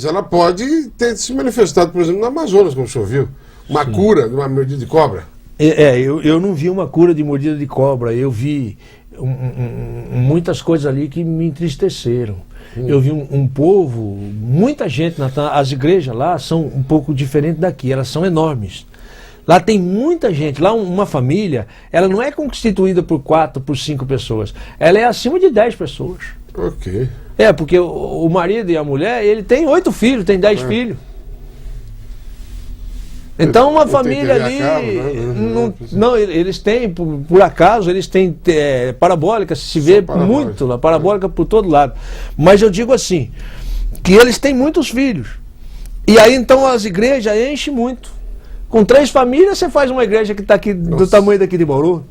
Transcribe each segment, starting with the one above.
ela pode ter se manifestado, por exemplo, no Amazonas, como o senhor viu. Uma cura de uma mordida de cobra. Eu não vi uma cura de mordida de cobra. Eu vi muitas coisas ali que me entristeceram. Eu vi um povo, muita gente, as igrejas lá são um pouco diferentes daqui, elas são enormes. Lá tem muita gente, lá uma família, ela não é constituída por 4, por 5 pessoas, ela é acima de 10 pessoas. Ok. Porque o marido e a mulher, ele tem 8 filhos, tem 10 filhos. Então uma família ali, não, eles têm, por acaso, eles têm parabólica, se vê muito lá, parabólica por todo lado. Mas eu digo assim, que eles têm muitos filhos. E aí então as igrejas enchem muito. Com 3 famílias você faz uma igreja que está aqui do tamanho daqui de Bauru.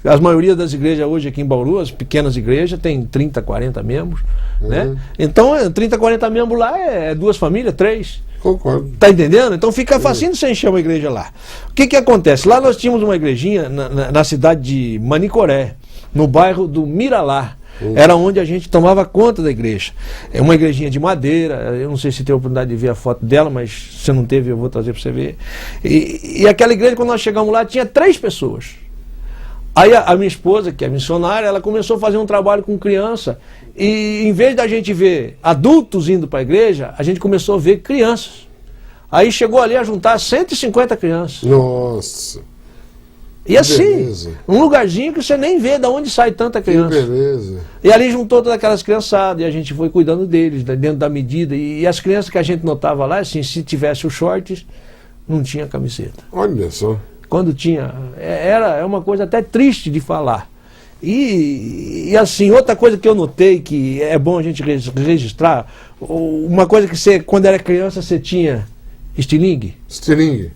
A maioria das igrejas hoje aqui em Bauru, as pequenas igrejas, tem 30, 40 membros. Né? Então 30, 40 membros lá é 2 famílias, 3. Concordo. Tá entendendo? Então fica facinho de você encher uma igreja lá. O que acontece? Lá nós tínhamos uma igrejinha na cidade de Manicoré, no bairro do Miralá. Era onde a gente tomava conta da igreja. É uma igrejinha de madeira. Eu não sei se tem a oportunidade de ver a foto dela, mas se você não teve, eu vou trazer para você ver. E aquela igreja, quando nós chegamos lá, tinha 3 pessoas. Aí a minha esposa, que é missionária, ela começou a fazer um trabalho com criança. E em vez da gente ver adultos indo para a igreja, a gente começou a ver crianças. Aí chegou ali a juntar 150 crianças. Nossa! E assim, um lugarzinho que você nem vê de onde sai tanta criança. Que beleza! E ali juntou todas aquelas criançadas, e a gente foi cuidando deles, dentro da medida. E as crianças que a gente notava lá, assim, se tivesse os shorts, não tinha camiseta. Olha só! Quando tinha, é uma coisa até triste de falar. E assim, outra coisa que eu notei que é bom a gente registrar, uma coisa que você, quando era criança, você tinha estilingue. Estilingue.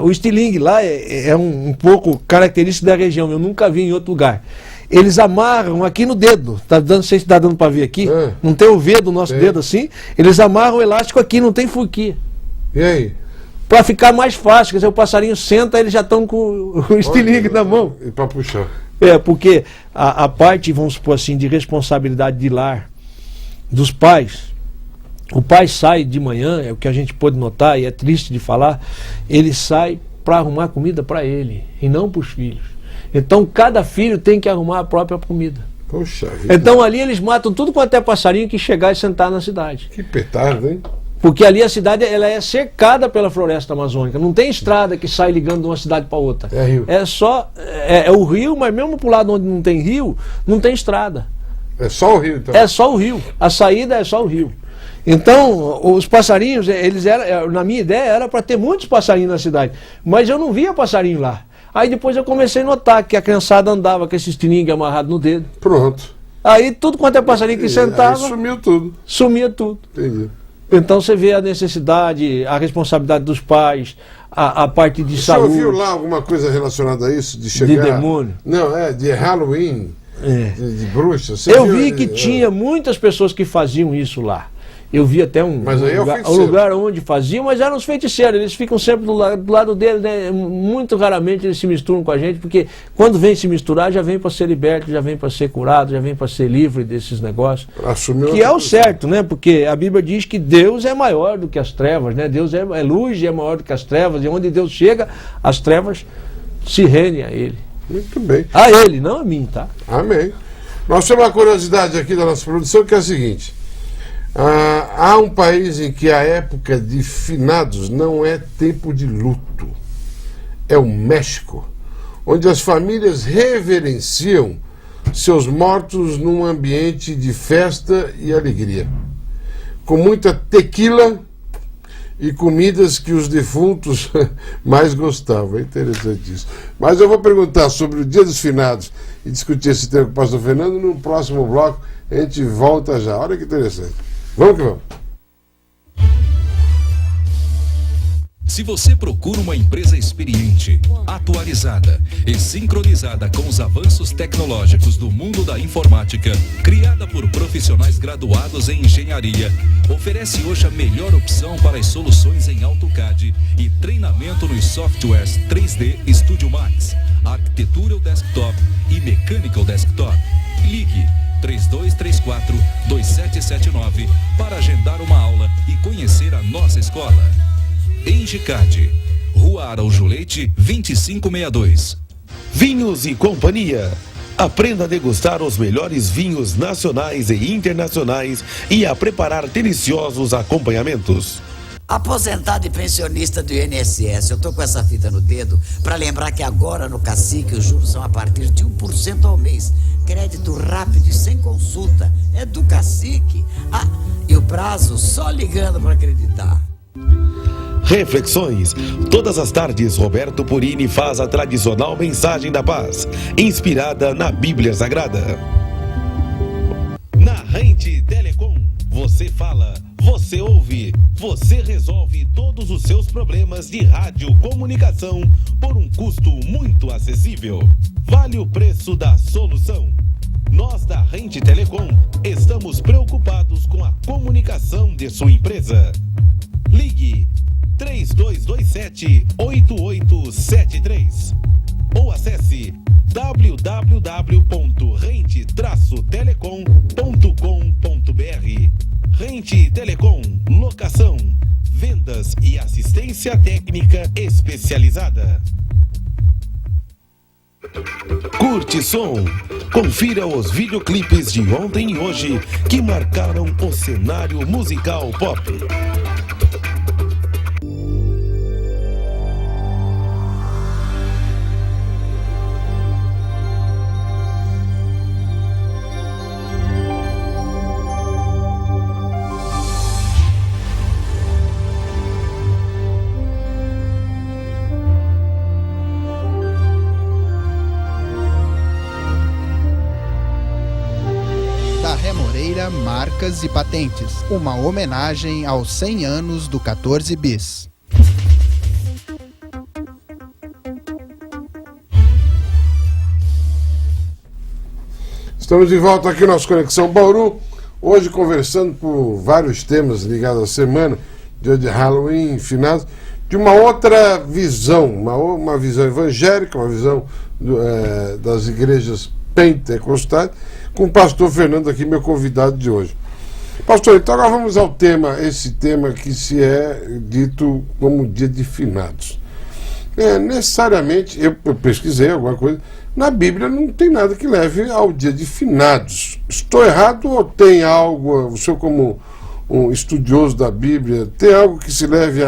O estilingue lá é um pouco característico da região, eu nunca vi em outro lugar. Eles amarram aqui no dedo, não sei se está dando para ver aqui, não tem o V do nosso dedo assim, eles amarram o elástico aqui, não tem furquinha. E aí? Para ficar mais fácil, quer dizer, o passarinho senta, eles já estão com o estilingue na mão. E para puxar. Porque a parte, vamos supor assim, de responsabilidade de lar dos pais, o pai sai de manhã, é o que a gente pode notar, e é triste de falar, ele sai para arrumar comida para ele, e não para os filhos. Então cada filho tem que arrumar a própria comida. Poxa vida. Então ali eles matam tudo quanto é passarinho que chegar e sentar na cidade. Que petardo, hein? Porque ali a cidade ela é cercada pela floresta amazônica. Não tem estrada que sai ligando de uma cidade para outra. É rio. É só o rio, mas mesmo para o lado onde não tem rio, não tem estrada. É só o rio, então? É só o rio. A saída é só o rio. Então, os passarinhos, eles eram, na minha ideia, era para ter muitos passarinhos na cidade. Mas eu não via passarinho lá. Aí depois eu comecei a notar que a criançada andava com esse estilingue amarrado no dedo. Pronto. Aí tudo quanto é passarinho que sentava... Aí sumiu tudo. Sumia tudo. Entendi. Então você vê a necessidade, a responsabilidade dos pais, a parte de saúde. Você ouviu lá alguma coisa relacionada a isso? De chegar... De demônio? Não, de Halloween, de bruxa. Eu vi que tinha muitas pessoas que faziam isso lá. Eu vi até um lugar onde faziam, mas eram os feiticeiros, eles ficam sempre do lado deles, né? Muito raramente eles se misturam com a gente, porque quando vem se misturar, já vem para ser liberto, já vem para ser curado, já vem para ser livre desses negócios. Que é o certo, né? Porque a Bíblia diz que Deus é maior do que as trevas, né? Deus é luz e é maior do que as trevas, e onde Deus chega, as trevas se rendem a Ele. Muito bem. A Ele, não a mim, tá? Amém. Nós temos uma curiosidade aqui da nossa produção, que é a seguinte. Há um país em que a época de finados não é tempo de luto. É o México, onde as famílias reverenciam seus mortos num ambiente de festa e alegria, com muita tequila e comidas que os defuntos mais gostavam. É interessante isso. Mas eu vou perguntar sobre o Dia dos Finados e discutir esse tema com o pastor Fernando no próximo bloco. A gente volta já. Olha que interessante. Vamos que vamos. Se você procura uma empresa experiente, atualizada e sincronizada com os avanços tecnológicos do mundo da informática, criada por profissionais graduados em engenharia, oferece hoje a melhor opção para as soluções em AutoCAD e treinamento nos softwares 3D Studio Max, Architectural Desktop e Mechanical Desktop. Ligue 3234-2779 para agendar uma aula e conhecer a escola. Engicade, Rua Araújo Leite, 2562. Vinhos e Companhia. Aprenda a degustar os melhores vinhos nacionais e internacionais e a preparar deliciosos acompanhamentos. Aposentado e pensionista do INSS, eu tô com essa fita no dedo para lembrar que agora no Cacique os juros são a partir de 1% ao mês. Crédito rápido e sem consulta. É do Cacique. Ah, e o prazo só ligando para acreditar. Reflexões. Todas as tardes, Roberto Purini faz a tradicional mensagem da paz, inspirada na Bíblia Sagrada. Na Rede Telecom, você fala, você ouve, você resolve todos os seus problemas de radiocomunicação por um custo muito acessível. Vale o preço da solução. Nós da Rede Telecom estamos preocupados com a comunicação de sua empresa. Ligue 3227-8873 ou acesse www.rente-telecom.com.br. Rente Telecom, locação, vendas e assistência técnica especializada. Curte som. Confira os videoclipes de ontem e hoje que marcaram o cenário musical pop. Marcas e Patentes, uma homenagem aos 100 anos do 14 bis. Estamos de volta aqui no nosso Conexão Bauru, hoje conversando por vários temas ligados à semana, dia de Halloween, finados, de uma outra visão, uma visão evangélica, uma visão das igrejas pentecostais, com o pastor Fernando aqui, meu convidado de hoje. Pastor, então agora vamos ao tema, esse tema que se é dito como dia de finados. Necessariamente, eu pesquisei alguma coisa, na Bíblia não tem nada que leve ao dia de finados. Estou errado ou tem algo, o senhor como um estudioso da Bíblia, tem algo que se leve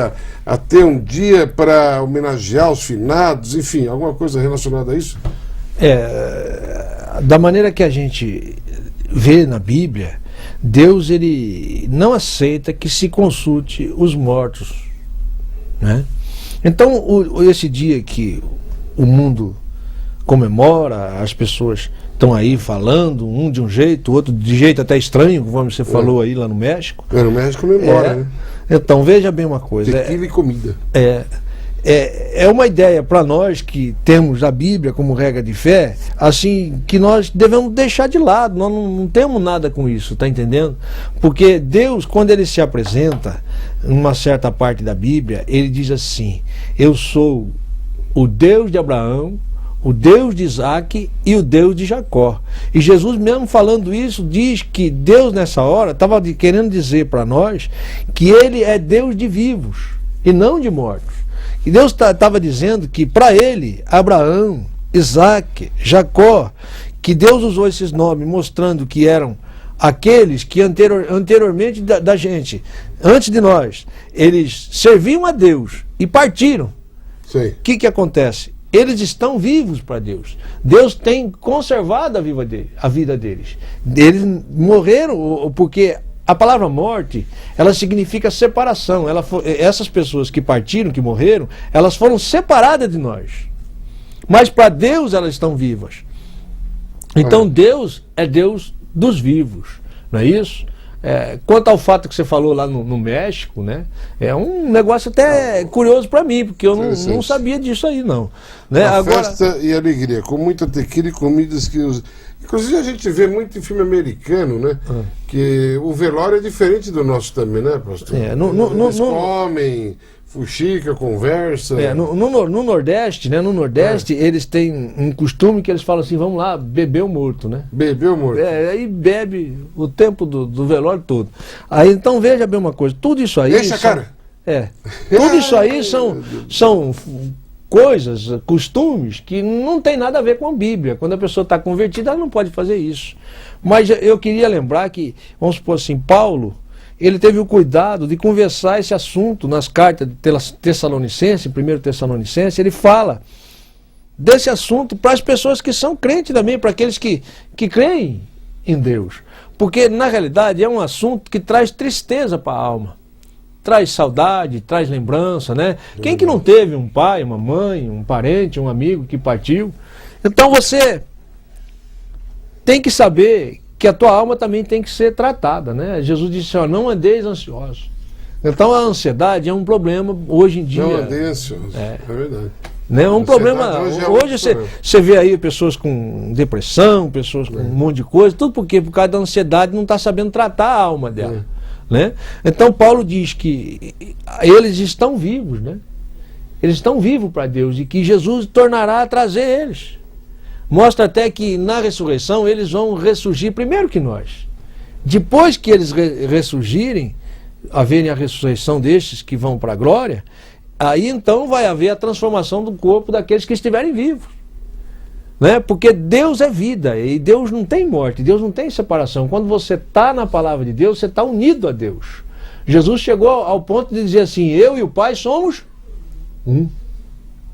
a ter um dia para homenagear os finados, enfim, alguma coisa relacionada a isso? Da maneira que a gente vê na Bíblia, Deus ele não aceita que se consulte os mortos, né? Então esse dia que o mundo comemora, as pessoas estão aí falando, um de um jeito, outro de jeito até estranho, como você falou aí lá no México. No México comemora, né? Então veja bem uma coisa. Tequila e comida. É uma ideia para nós que temos a Bíblia como regra de fé, assim, que nós devemos deixar de lado, nós não temos nada com isso, tá entendendo? Porque Deus, quando ele se apresenta, numa certa parte da Bíblia, ele diz assim: eu sou o Deus de Abraão, o Deus de Isaac e o Deus de Jacó. E Jesus mesmo falando isso, diz que Deus nessa hora estava querendo dizer para nós que ele é Deus de vivos e não de mortos. E Deus estava dizendo que para ele, Abraão, Isaac, Jacó, que Deus usou esses nomes mostrando que eram aqueles que anteriormente da gente, antes de nós, eles serviam a Deus e partiram. O que acontece? Eles estão vivos para Deus. Deus tem conservado a vida deles. Eles morreram porque a palavra morte, ela significa separação. Essas pessoas que partiram, que morreram, elas foram separadas de nós. Mas para Deus elas estão vivas. Então Deus é Deus dos vivos, não é isso? Quanto ao fato que você falou lá no México, né? É um negócio até curioso para mim, porque eu não sabia disso aí, não. Né? Festa e alegria, com muita tequila e comidas que os... Inclusive a gente vê muito em filme americano, né? Que o velório é diferente do nosso também, né, pastor? Eles comem, fuxica, conversa. No Nordeste, né? No Nordeste, eles têm um costume que eles falam assim: vamos lá, beber o morto, né? Beber o morto. Aí bebe o tempo do velório todo. Aí então veja bem uma coisa, tudo isso aí. Deixa a cara. Tudo isso aí são coisas, costumes, que não tem nada a ver com a Bíblia. Quando a pessoa está convertida, ela não pode fazer isso. Mas eu queria lembrar que, vamos supor assim, Paulo, ele teve o cuidado de conversar esse assunto nas cartas de Tessalonicenses, 1 Tessalonicenses, ele fala desse assunto para as pessoas que são crentes também, para aqueles que creem em Deus. Porque, na realidade, é um assunto que traz tristeza para a alma. Traz saudade, traz lembrança, né? Quem que não teve um pai, uma mãe, um parente, um amigo que partiu? Então você tem que saber que a tua alma também tem que ser tratada, né? Jesus disse, ó, não andeis ansiosos. Então a ansiedade é um problema hoje em dia. Não andei ansioso, é verdade. Né? É um problema. Hoje você vê aí pessoas com depressão, pessoas com um monte de coisa, tudo por causa da ansiedade, não está sabendo tratar a alma dela. Né? Então Paulo diz que eles estão vivos, né? Eles estão vivos para Deus e que Jesus tornará a trazer eles. Mostra até que na ressurreição eles vão ressurgir primeiro que nós. Depois que eles ressurgirem, haverem a ressurreição destes que vão para a glória, aí então vai haver a transformação do corpo daqueles que estiverem vivos. Né? Porque Deus é vida e Deus não tem morte, Deus não tem separação. Quando você está na palavra de Deus, você está unido a Deus. Jesus chegou ao ponto de dizer assim, eu e o Pai somos um.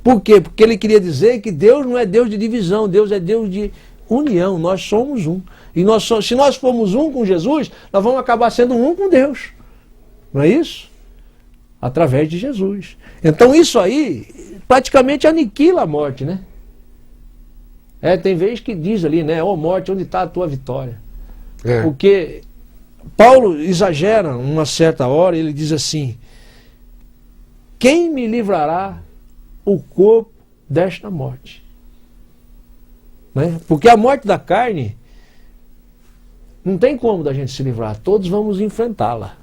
Por quê? Porque ele queria dizer que Deus não é Deus de divisão, Deus é Deus de união, nós somos um. E se nós formos um com Jesus, nós vamos acabar sendo um com Deus. Não é isso? Através de Jesus. Então isso aí praticamente aniquila a morte, né? Tem vez que diz ali, né? Ó morte, onde está a tua vitória? Porque Paulo exagera uma certa hora, ele diz assim, quem me livrará o corpo desta morte? Né? Porque a morte da carne não tem como da gente se livrar, todos vamos enfrentá-la.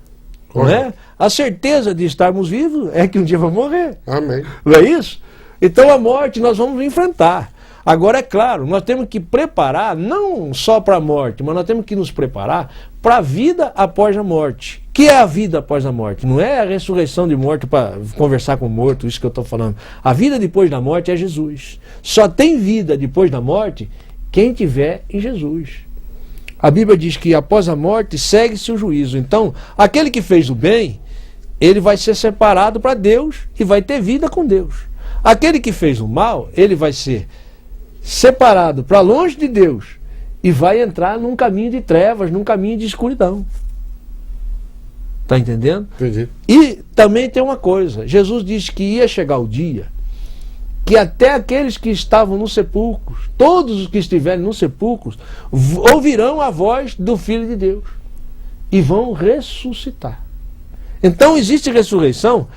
Não é? A certeza de estarmos vivos é que um dia vamos morrer. Amém. Não é isso? Então a morte nós vamos enfrentar. Agora, é claro, nós temos que preparar, não só para a morte, mas nós temos que nos preparar para a vida após a morte. O que é a vida após a morte? Não é a ressurreição de morto para conversar com o morto, isso que eu estou falando. A vida depois da morte é Jesus. Só tem vida depois da morte quem tiver em Jesus. A Bíblia diz que após a morte segue-se o juízo. Então, aquele que fez o bem, ele vai ser separado para Deus e vai ter vida com Deus. Aquele que fez o mal, ele vai ser separado para longe de Deus e vai entrar num caminho de trevas, num caminho de escuridão. Está entendendo? Entendi. E também tem uma coisa, Jesus disse que ia chegar o dia que até aqueles que estavam nos sepulcros, todos os que estiverem nos sepulcros, ouvirão a voz do Filho de Deus e vão ressuscitar. Então existe ressurreição.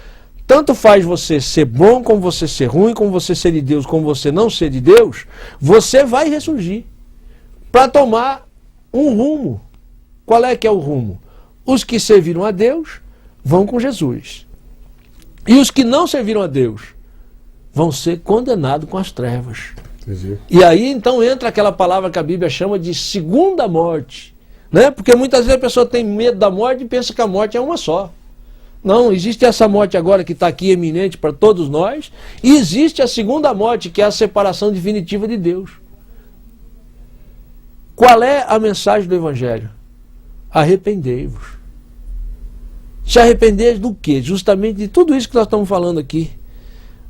Tanto faz você ser bom, como você ser ruim, como você ser de Deus, como você não ser de Deus, você vai ressurgir para tomar um rumo. Qual é que é o rumo? Os que serviram a Deus vão com Jesus. E os que não serviram a Deus vão ser condenados com as trevas. Entendi. E aí então entra aquela palavra que a Bíblia chama de segunda morte. Né? Porque muitas vezes a pessoa tem medo da morte e pensa que a morte é uma só. Não, existe essa morte agora que está aqui eminente para todos nós, e existe a segunda morte, que é a separação definitiva de Deus. Qual é a mensagem do Evangelho? Arrependei-vos. Se arrepender do quê? Justamente de tudo isso que nós estamos falando aqui.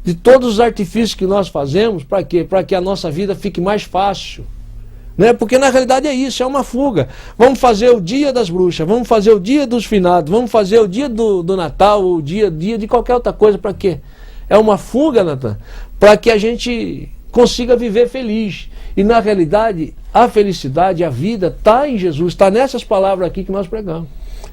De todos os artifícios que nós fazemos, para quê? Para que a nossa vida fique mais fácil. Né? Porque na realidade é isso, é uma fuga. Vamos fazer o dia das bruxas, vamos fazer o dia dos finados, vamos fazer o dia do Natal, o dia de qualquer outra coisa, para quê? É uma fuga, Natan, para que a gente consiga viver feliz. E na realidade, a felicidade, a vida está em Jesus, está nessas palavras aqui que nós pregamos.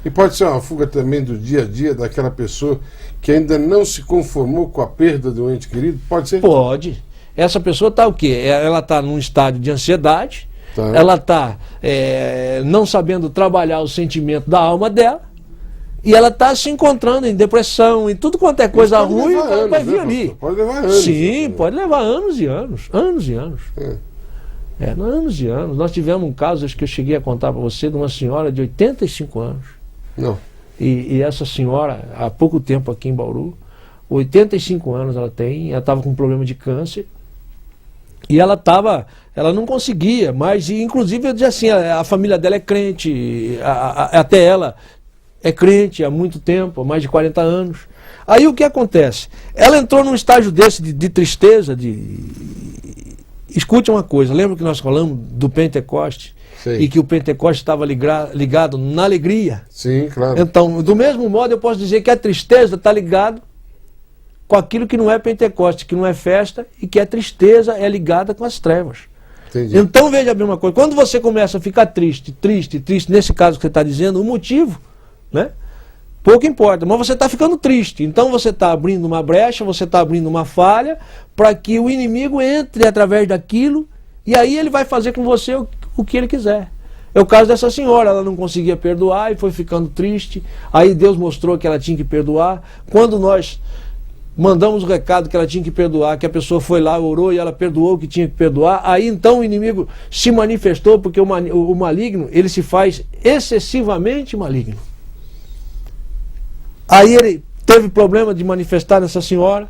E pode ser uma fuga também do dia a dia daquela pessoa que ainda não se conformou com a perda de um ente querido? Pode ser? Pode. Essa pessoa está o quê? Ela está num estado de ansiedade, ela está não sabendo trabalhar o sentimento da alma dela, e ela está se encontrando em depressão, e tudo quanto é coisa ruim, vai vir ali. Pode levar anos. Sim, pode levar anos e anos. Anos e anos. Anos e anos. Nós tivemos um caso, acho que eu cheguei a contar para você, de uma senhora de 85 anos. Não. E essa senhora, há pouco tempo aqui em Bauru, 85 anos ela tem, ela estava com um problema de câncer, e ela não conseguia, mas inclusive eu dizia assim, a família dela é crente, até ela é crente há muito tempo, há mais de 40 anos. Aí o que acontece? Ela entrou num estágio desse de tristeza, Escute uma coisa, lembra que nós falamos do Pentecoste? Sim. E que o Pentecoste estava ligado na alegria? Sim, claro. Então, do mesmo modo, eu posso dizer que a tristeza está ligada com aquilo que não é Pentecoste, que não é festa, e que a tristeza é ligada com as trevas. Entendi. Então, veja bem uma coisa, quando você começa a ficar triste, nesse caso que você está dizendo, o motivo, né? Pouco importa, mas você está ficando triste. Então você está abrindo uma brecha, você está abrindo uma falha para que o inimigo entre através daquilo e aí ele vai fazer com você o que ele quiser. É o caso dessa senhora, ela não conseguia perdoar e foi ficando triste. Aí Deus mostrou que ela tinha que perdoar. Quando nós mandamos o recado que ela tinha que perdoar, que a pessoa foi lá, orou e ela perdoou o que tinha que perdoar, aí então o inimigo se manifestou, porque o maligno, ele se faz excessivamente maligno. Aí ele teve problema de manifestar nessa senhora,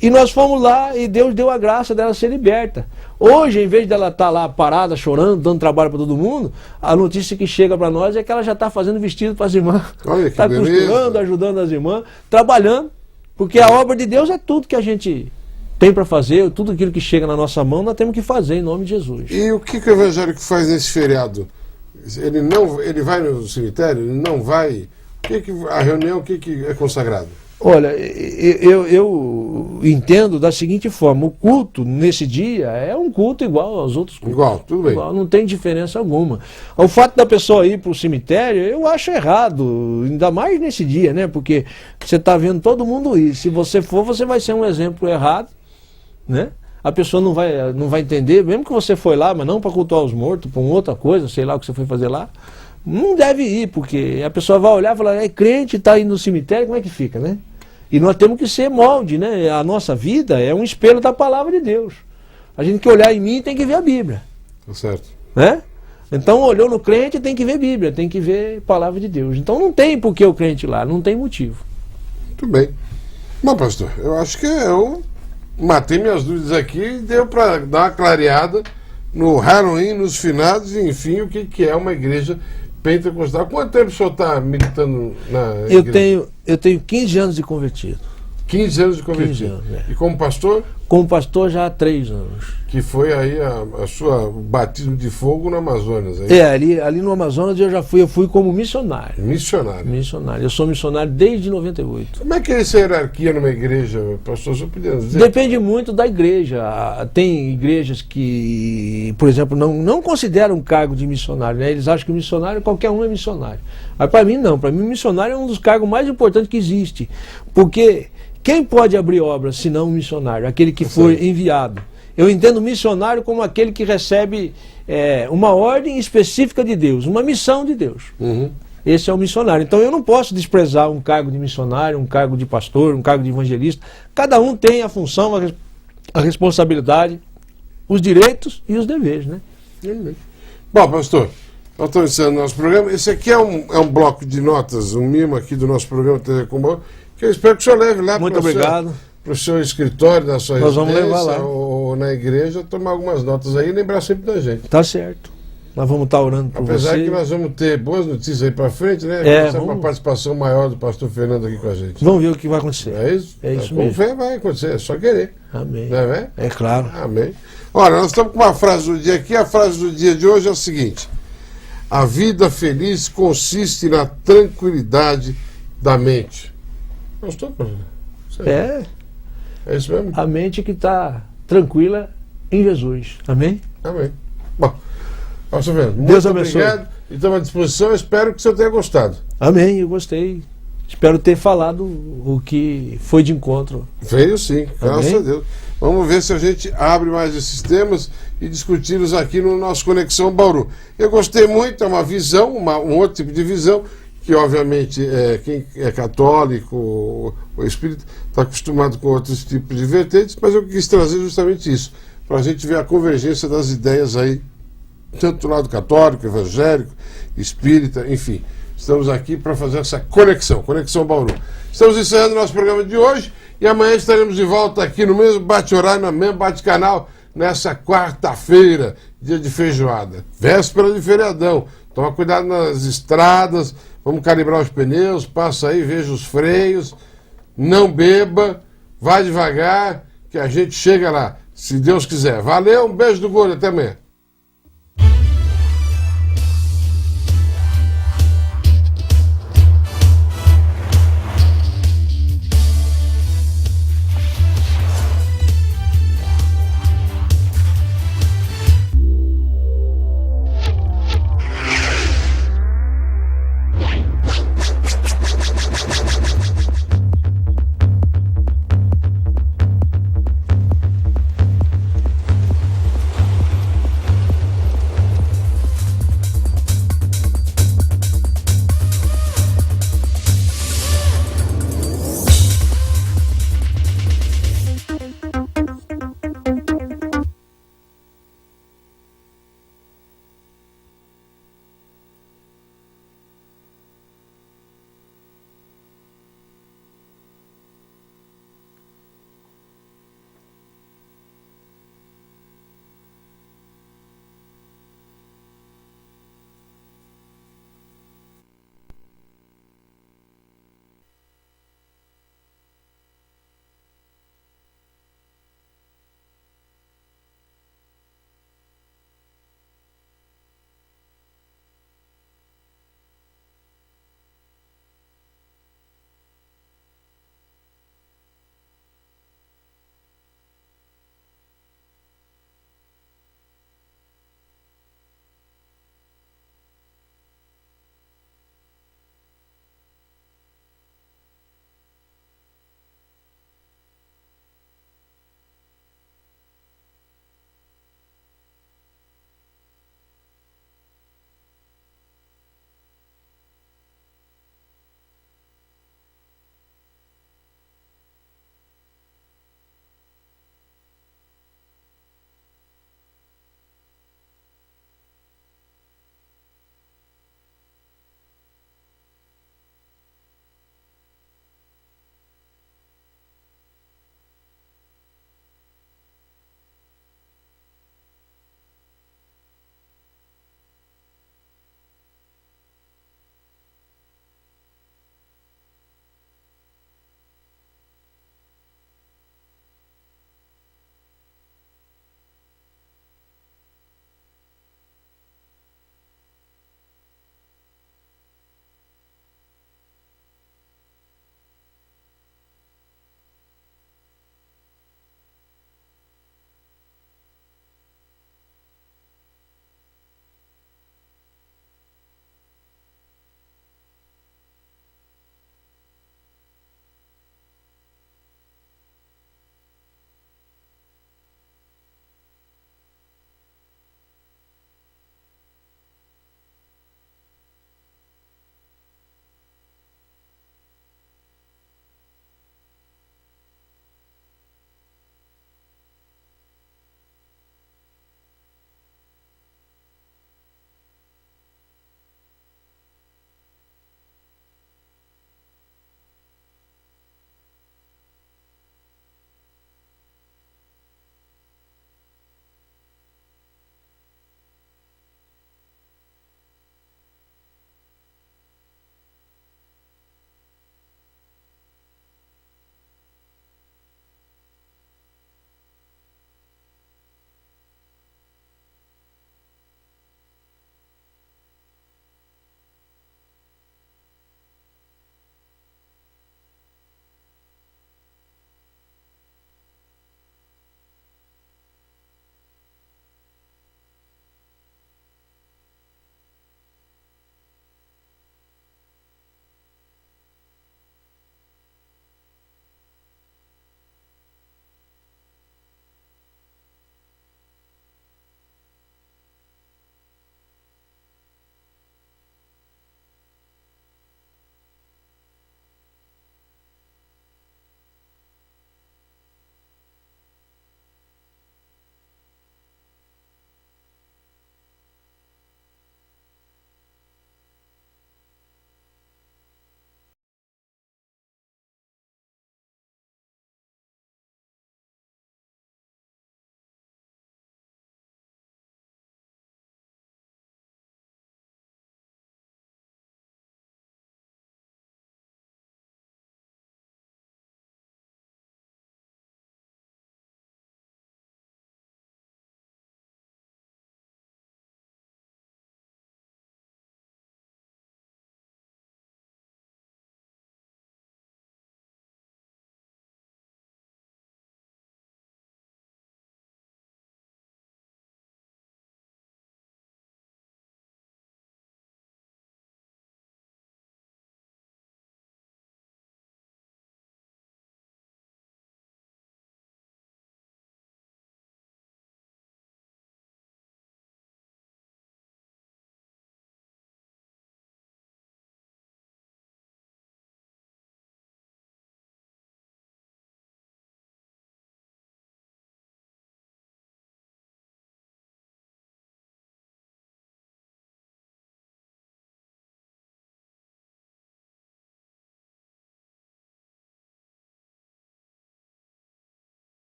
e nós fomos lá e Deus deu a graça dela ser liberta. Hoje, em vez dela estar lá parada, chorando, dando trabalho para todo mundo, a notícia que chega para nós é que ela já está fazendo vestido para as irmãs. Está costurando, ajudando as irmãs, trabalhando, porque a obra de Deus é tudo que a gente tem para fazer, tudo aquilo que chega na nossa mão, nós temos que fazer em nome de Jesus. E o que o evangélico faz nesse feriado? Ele vai no cemitério? Ele não vai? A reunião, o que é consagrado? Olha, eu entendo da seguinte forma, o culto nesse dia é um culto igual aos outros cultos. Igual, tudo bem. Igual, não tem diferença alguma. O fato da pessoa ir para o cemitério, eu acho errado, ainda mais nesse dia, né? Porque você está vendo todo mundo ir. Se você for, você vai ser um exemplo errado, né? A pessoa não vai entender, mesmo que você foi lá, mas não para cultuar os mortos, para uma outra coisa, sei lá o que você foi fazer lá. Não deve ir, porque a pessoa vai olhar e falar, é crente, está indo no cemitério, como é que fica, né? E nós temos que ser molde, né? A nossa vida é um espelho da palavra de Deus. A gente que olhar em mim tem que ver a Bíblia. Tá certo. Né? Então olhou no crente, tem que ver Bíblia, tem que ver a palavra de Deus. Então não tem por que o crente ir lá, não tem motivo. Muito bem. Bom, pastor, eu acho que eu matei minhas dúvidas aqui e deu para dar uma clareada no Halloween, nos finados, e enfim, o que é uma igreja pentecostal. Quanto tempo o senhor está militando na igreja? Eu tenho 15 anos de convertido. 15 anos de convertido. 15 anos, é. E como pastor? Como pastor já há 3 anos. Que foi aí o batismo de fogo no Amazonas. Aí? Ali no Amazonas eu fui como missionário. Missionário. Eu sou missionário desde 98. Como é que é essa hierarquia numa igreja, pastor? Você podia dizer? Depende muito da igreja. Tem igrejas que, por exemplo, não consideram um cargo de missionário, né? Eles acham que missionário, qualquer um é missionário. Mas para mim não. Para mim, missionário é um dos cargos mais importantes que existe. Porque quem pode abrir obras senão um missionário? Aquele que foi enviado. Eu entendo missionário como aquele que recebe uma ordem específica de Deus, uma missão de Deus. Uhum. Esse é o missionário. Então eu não posso desprezar um cargo de missionário, um cargo de pastor, um cargo de evangelista. Cada um tem a função, a responsabilidade, os direitos e os deveres, né? Bom, pastor, nós estamos encerrando nosso programa. Esse aqui é um bloco de notas, um mimo aqui do nosso programa TV com Bauru, que eu espero que o senhor leve lá para o seu escritório, da sua residência, vamos levar lá. Ou na igreja, tomar algumas notas aí e lembrar sempre da gente. Tá certo. Nós vamos estar orando por você. Apesar que nós vamos ter boas notícias aí para frente, né? Uma participação maior do pastor Fernando aqui com a gente. Vamos ver o que vai acontecer. É isso? É isso mesmo. mesmo. Fé vai acontecer, é só querer. Amém. Não é? É claro. Amém. Olha, nós estamos com uma frase do dia aqui. A frase do dia de hoje é a seguinte: a vida feliz consiste na tranquilidade da mente. Gostou? É isso mesmo? A mente que está tranquila em Jesus. Amém? Amém. Bom, pastor Fernando, Deus muito abençoe. obrigado. Estamos à disposição. Espero que o senhor tenha gostado. Amém, eu gostei. Espero ter falado o que foi de encontro. Veio sim, graças Amém? a Deus. Vamos ver se a gente abre mais esses temas e discuti-los aqui no nosso Conexão Bauru. Eu gostei muito, é uma visão, um outro tipo de visão, que obviamente quem é católico ou espírita está acostumado com outros tipos de vertentes, mas eu quis trazer justamente isso, para a gente ver a convergência das ideias aí, tanto do lado católico, evangélico, espírita, enfim. Estamos aqui para fazer essa Conexão Bauru. Estamos encerrando nosso programa de hoje e amanhã estaremos de volta aqui no mesmo bate-horário, no mesmo bate-canal, nessa quarta-feira, dia de feijoada, véspera de feriadão. Toma cuidado nas estradas, vamos calibrar os pneus, passa aí, veja os freios, não beba, vai devagar, que a gente chega lá, se Deus quiser. Valeu, um beijo do gordo, até amanhã.